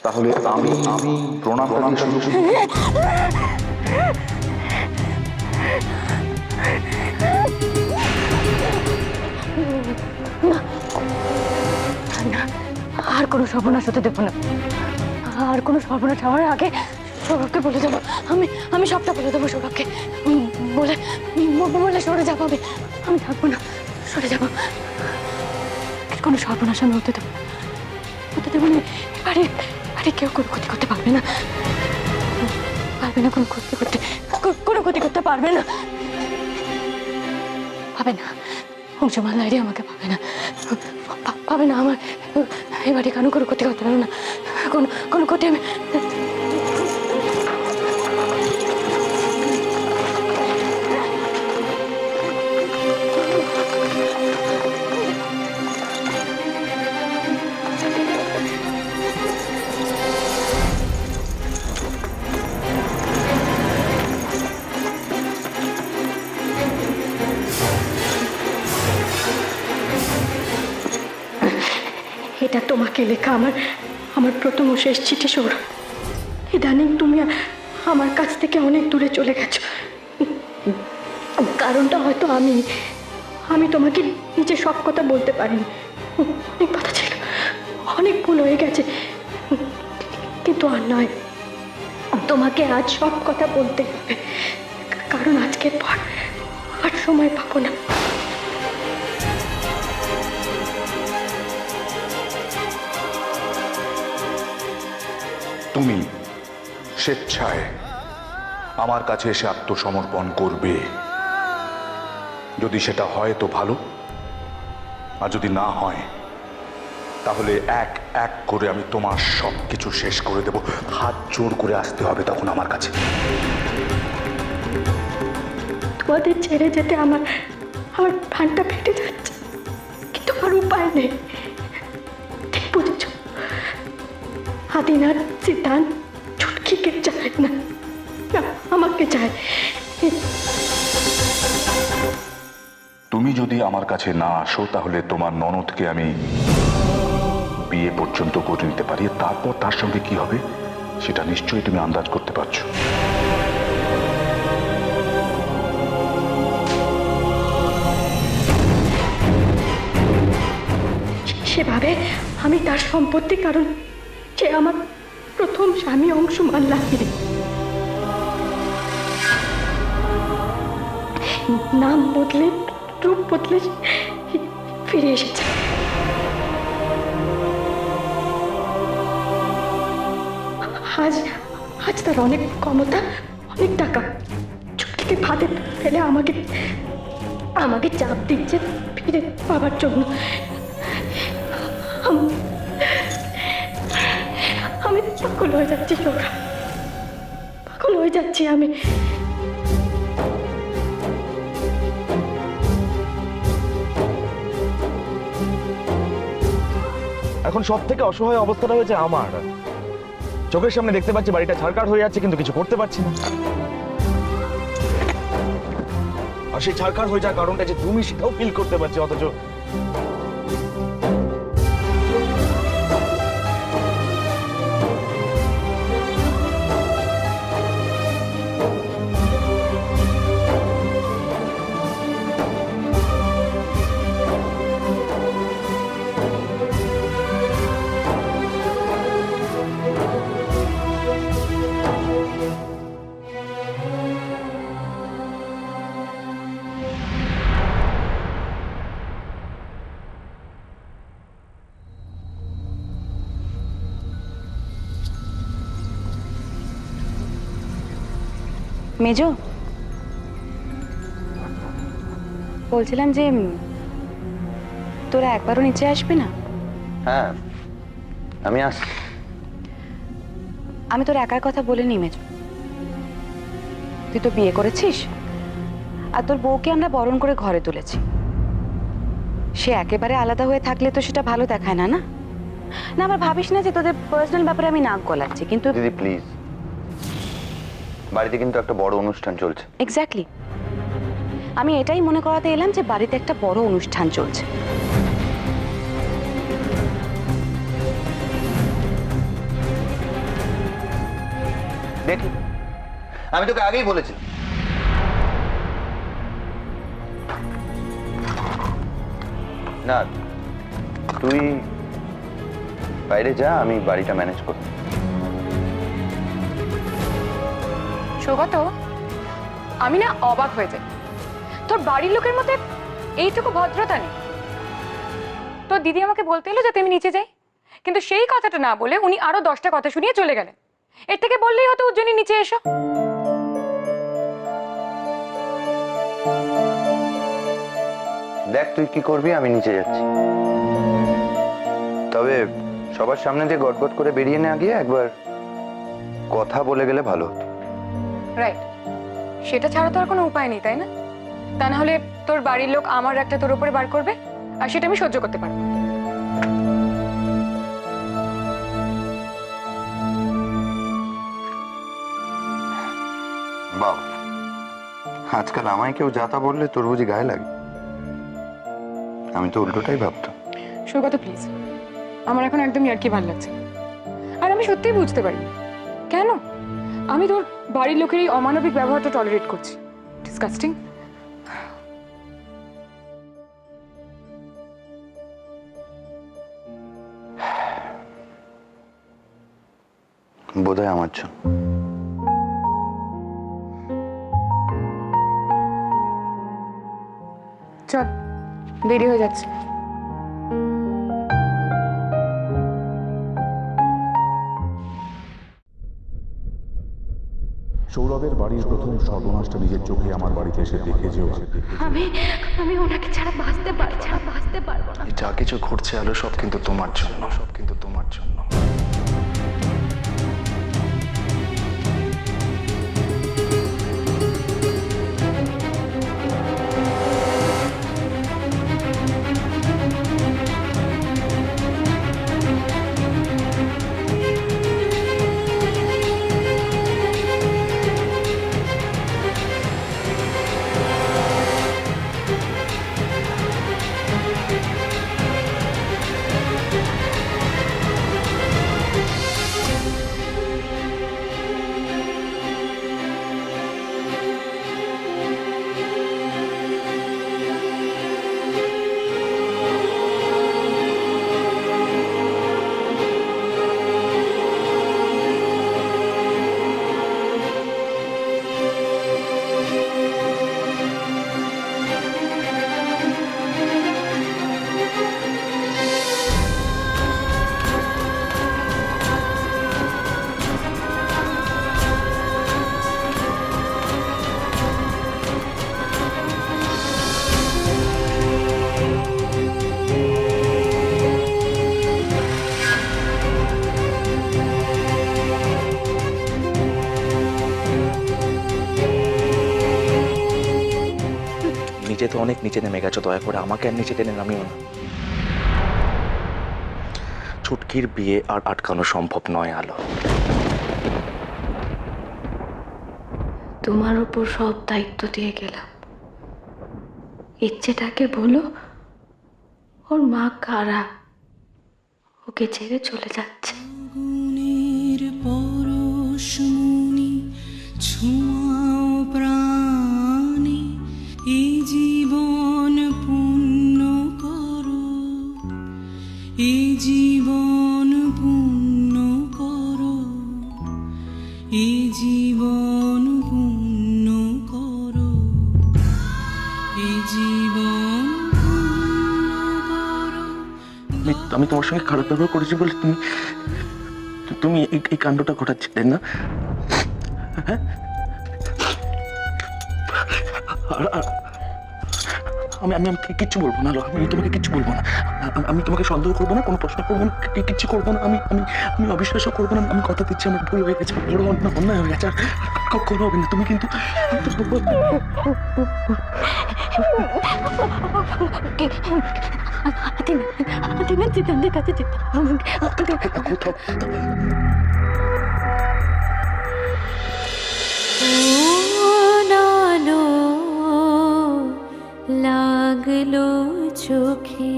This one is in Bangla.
তাহলে আমি প্রণামটা দিয়ে শুরু করি। না, আর কোনো সর্বনাশ হতে দেবো না। আর কোনো সর্বনাশ হওয়ার আগে সৌরভকে বলে দেবো। আমি সবটা বলে দেবো সৌরভকে। বলে বলে সরে যাবো। আমি থাকবো না, সরে যাবো। কোনো সর্বনাশ আমি হতে দেবো না, হতে দেবো না। বাড়ি কেউ কোনো ক্ষতি করতে পারবে না, কোনো ক্ষতি করতে পারবে না। পাবে না, অংশমালাইরে আমাকে পাবে না, পাবে না। আমার এবারে কেন কোনো ক্ষতি করতে পারবে না, কোনো ক্ষতি আমি। এটা তোমাকে লেখা আমার প্রথম ও শেষ চিঠি সৌরভ। ইদানিং তুমি আমার কাছ থেকে অনেক দূরে চলে গেছো। কারণটা হয়তো আমি তোমাকে নিজে সব কথা বলতে পারিনি। অনেক কথা ছিল, অনেক ভুল হয়ে গেছে, কিন্তু আর নয়। তোমাকে আজ সব কথা বলতে হবে, কারণ আজকের পর আর সময় পাবো না। তুমি স্বেচ্ছায় আমার কাছে এসে আত্মসমর্পণ করবে। যদি সেটা হয় তো ভালো, আর যদি না হয় তাহলে এক এক করে আমি তোমার সব কিছু শেষ করে দেব। হাত জোর করে আসতে হবে তখন আমার কাছে। তোমাদের ছেড়ে যেতে আমার প্রাণটা ফেটে যাচ্ছে, কিন্তু আর উপায় নেই। ঠিক বুঝেছ, আদিনাথ সিদ্ধান্ত ছুটকিকে চায় না, আমাকে চায়। তুমি যদি আমার কাছে না আসো তাহলে তোমার ননদকে আমি বিয়ে পর্যন্ত করে নিতে পারি। তারপর তার সঙ্গে কি হবে সেটা নিশ্চয়ই তুমি আন্দাজ করতে পারছো। সেভাবে আমি তার সম্পত্তি, কারণ সে আমার প্রথম স্বামী অংশমান লাগিয়ে নাম বদলে রূপ বদলে ফিরে এসেছে। আজ তার অনেক ক্ষমতা, অনেক টাকা। চুটকিকে ফাঁদে ফেলে আমাকে চাপ দিচ্ছে ফিরে পাবার জন্য। আমি পাগল হয়ে যাচ্ছি সৌরভ, পাগল হয়ে যাচ্ছি আমি। এখন সব থেকে অসহায় অবস্থাটা হয়েছে আমার। চোখের সামনে দেখতে পাচ্ছি বাড়িটা ছাড়কার হয়ে যাচ্ছে, কিন্তু কিছু করতে পারছি না। আর সেই ছাড়কার হয়ে যাওয়ার কারণটা যে তুমি, সেটাও ফিল করতে পারছি, অথচ মেজো, বলছিলাম যে তোরা একবারও নিচে আসবি না? হ্যাঁ, আমি আসছি। আমি তোর একার কথা বলিনি মেজো, তুই তো বিয়ে করেছিস, আর তোর বউকে আমরা বরণ করে ঘরে তুলেছি। সে একেবারে আলাদা হয়ে থাকলে তো সেটা ভালো দেখায় না। না না, আবার ভাবিস না যে তোদের পার্সোনাল ব্যাপারে আমি নাক গলাচ্ছি, কিন্তু দিদি প্লিজ, বাড়িতে কিন্তু একটা বড় অনুষ্ঠান চলছে। এক্স্যাক্টলি, আমি এটাই মনে করাতে এলাম যে বাড়িতে একটা বড় অনুষ্ঠান চলছে। দেখি, আমি তোকে আগেই বলেছি। না, তুই বাইরে যা, আমি বাড়িটা ম্যানেজ করব। সৌগত, আমি না অবাক হয়ে যাই, তোর বাড়ির লোকের মধ্যে এইটুকু ভদ্রতা নেই। তোর দিদি আমাকে বলতে এলো যাতে আমি নিচে যাই, কিন্তু সেই কথাটা না বলে উনি আরো 10টা কথা শুনিয়ে চলে গেলেন। এর থেকে বললেই হতো উজ্জয়নী নিচে এসো। দেখ তুই কি করবি, আমি নিচে যাচ্ছি। তবে সবার সামনে দিয়ে গটগট করে বেরিয়ে না গিয়ে একবার কথা বলে গেলে ভালো হতো। রাইট, সেটা ছাড়া তো আর কোনো উপায় নেই, তাই না? তা না হলে তোর বাড়ির লোক আমার একটা তোর উপরে বার করবে, আর সেটা আমি সহ্য করতে পারবো না। বাবা, আজকাল আমায় কেউ যাতা বললে তোর বুঝি গায়ে লাগে? আমি তো উল্টোটাই ভাবতাম। সৌগত প্লিজ, আমার এখন একদম ইয়ার্কি ভালো লাগছে না। আর আমি সত্যিই বুঝতে পারি কেন আমি তোর বাড়ির লোকের এই অমানবিক ব্যবহারটা টলারেট করছি। ডিসকাস্টিং। বোধহয় আমার জন্য। চল, দেরি হয়ে যাচ্ছে। সৌরভের বাড়ির প্রথম সর্বনাশটা নিজের চোখে আমার বাড়িতে এসে দেখে যেও। আমি আমি ওনাকে ছাড়া বাঁচতে পারবো না। যা কিছু ঘটছে আলো সব কিন্তু তোমার জন্য, সব কিন্তু তোমার জন্য। নিচে তো অনেক নিচে নেমে গেছো, দয়া করে আমাকে আর নিচে টেনে নামিও না। ছুটকির বিয়ে আর আটকানো সম্ভব নয় আলো। তোমার উপর সব দায়িত্ব দিয়ে গেলাম। ইচ্ছেটাকে বলো, ওর মা কারা, ওকে ছেড়ে চলে যাচ্ছে। আগুনের পরশমণি ছোঁয়াও প্রাণে, এই জীবন পূর্ণ করো, এই জীবন পূর্ণ করো, এই জীবন পূর্ণ করো, এই জীবন পূর্ণ করো। আমি তোমার সঙ্গে খারাপ ব্যবহার করেছি বলে তুমি এই কাণ্ডটা ঘটাচ্ছিলে না? হ্যাঁ, আমি আমি আমি কিচ্ছু বলবো না, আমি তোমাকে কিচ্ছু বলবো না। আমি তোমাকে সন্দেহ করবো না, কোনো প্রশ্ন করবো না, কিচ্ছু করবো না। আমি আমি আমি অবিশ্বাসও করবো না। আমি কথা দিচ্ছি, আমার ভুল হয়ে গেছে, বড় অন্যায় হয়ে গেছে, আর কখনো হবে না। তুমি কিন্তু চিতানের কাছে যেতে কোথাও লাগলো চোখে